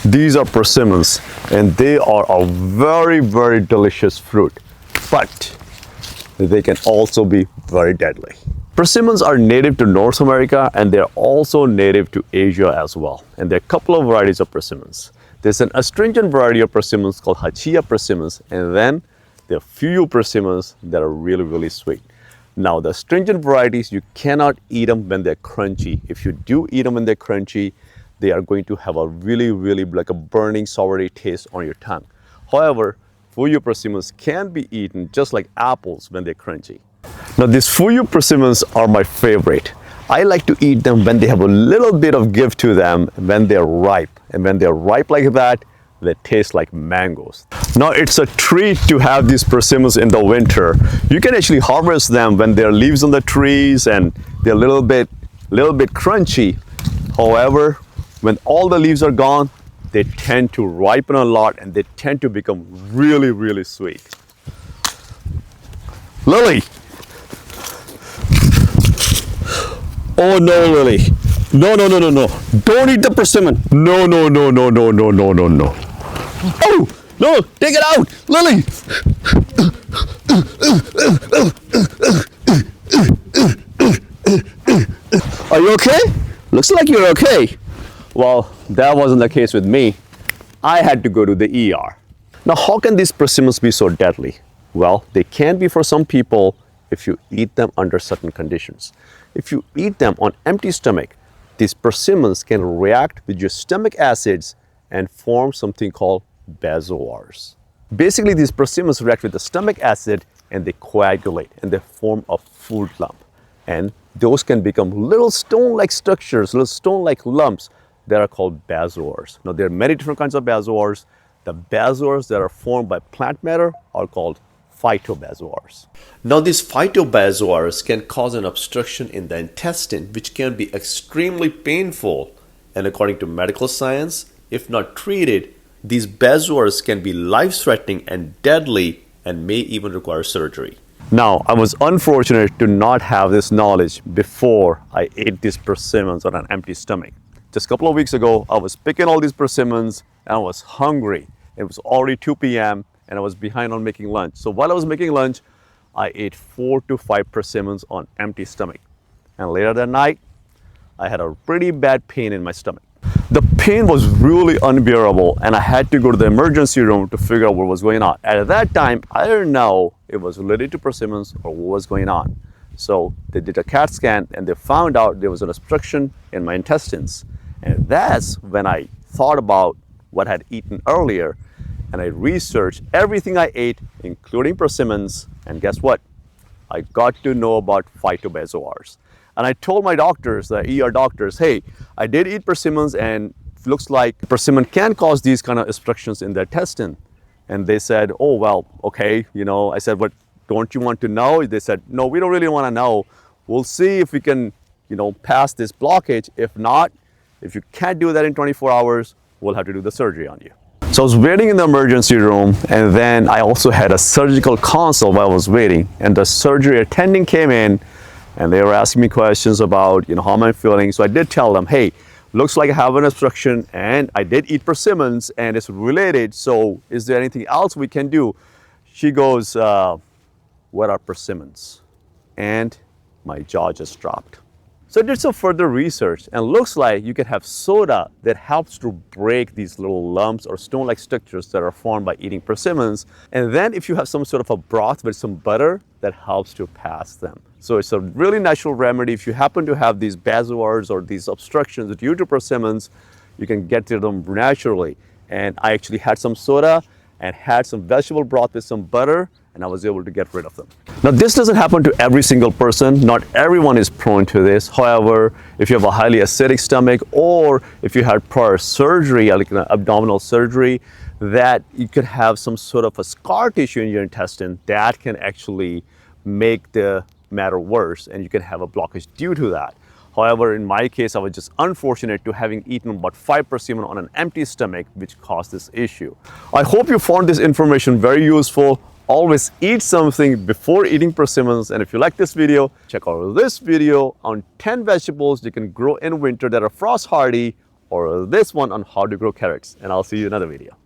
These are persimmons, and they are a very, very delicious fruit, but they can also be very deadly. Persimmons are native to North America, and they're also native to Asia as well. And there are a couple of varieties of persimmons. There's an astringent variety of persimmons called Hachia persimmons, and then there are few persimmons that are really, really sweet. Now, the astringent varieties, you cannot eat them when they're crunchy. If you do eat them when they're crunchy, they are going to have a really, really like a burning, soury taste on your tongue. However, fuyu persimmons can be eaten just like apples when they're crunchy. Now, these fuyu persimmons are my favorite. I like to eat them when they have a little bit of give to them when they're ripe. And when they're ripe like that, they taste like mangoes. Now, it's a treat to have these persimmons in the winter. You can actually harvest them when there are leaves on the trees and they're a little bit crunchy. However, when all the leaves are gone, they tend to ripen a lot and they tend to become really, really sweet. Lily! Oh no, Lily. No. Don't eat the persimmon. No. Oh, no, take it out, Lily. Are you okay? Looks like you're okay. Well, that wasn't the case with me. I had to go to the ER. Now, how can these persimmons be so deadly? Well, they can be for some people if you eat them under certain conditions. If you eat them on empty stomach, these persimmons can react with your stomach acids and form something called bezoars. Basically, these persimmons react with the stomach acid and they coagulate and they form a food lump. And those can become little stone-like structures, little stone-like lumps that are called bezoars. Now, there are many different kinds of bezoars. The bezoars that are formed by plant matter are called phytobezoars. Now, these phytobezoars can cause an obstruction in the intestine, which can be extremely painful. And according to medical science, if not treated, these bezoars can be life-threatening and deadly and may even require surgery. Now, I was unfortunate to not have this knowledge before I ate these persimmons on an empty stomach. Just a couple of weeks ago, I was picking all these persimmons and I was hungry. It was already 2 p.m. and I was behind on making lunch. So while I was making lunch, I ate 4 to 5 persimmons on empty stomach. And later that night, I had a pretty bad pain in my stomach. The pain was really unbearable and I had to go to the emergency room to figure out what was going on. At that time, I didn't know it was related to persimmons or what was going on. So they did a CAT scan and they found out there was an obstruction in my intestines. And that's when I thought about what I had eaten earlier and I researched everything I ate, including persimmons, and guess what? I got to know about phytobezoars. And I told my doctors, the ER doctors, hey, I did eat persimmons and it looks like persimmon can cause these kind of obstructions in the intestine. And they said, oh, well, okay, I said, but don't you want to know? They said, no, we don't really want to know. We'll see if we can, pass this blockage. If not, if you can't do that in 24 hours, we'll have to do the surgery on you. So I was waiting in the emergency room and then I also had a surgical consult while I was waiting, and the surgery attending came in and they were asking me questions about, how am I feeling? So I did tell them, hey, looks like I have an obstruction and I did eat persimmons and it's related. So is there anything else we can do? She goes, what are persimmons? And my jaw just dropped. So I did some further research and looks like you can have soda that helps to break these little lumps or stone-like structures that are formed by eating persimmons. And then if you have some sort of a broth with some butter, that helps to pass them. So it's a really natural remedy. If you happen to have these bezoars or these obstructions due to persimmons, you can get to them naturally. And I actually had some soda and had some vegetable broth with some butter, and I was able to get rid of them. Now, this doesn't happen to every single person. Not everyone is prone to this. However, if you have a highly acidic stomach or if you had prior surgery, like an abdominal surgery, that you could have some sort of a scar tissue in your intestine that can actually make the matter worse, and you can have a blockage due to that. However, in my case, I was just unfortunate to having eaten about 5 persimmon on an empty stomach, which caused this issue. I hope you found this information very useful. Always eat something before eating persimmons. And if you like this video, check out this video on 10 vegetables you can grow in winter that are frost hardy or this one on how to grow carrots. And I'll see you in another video.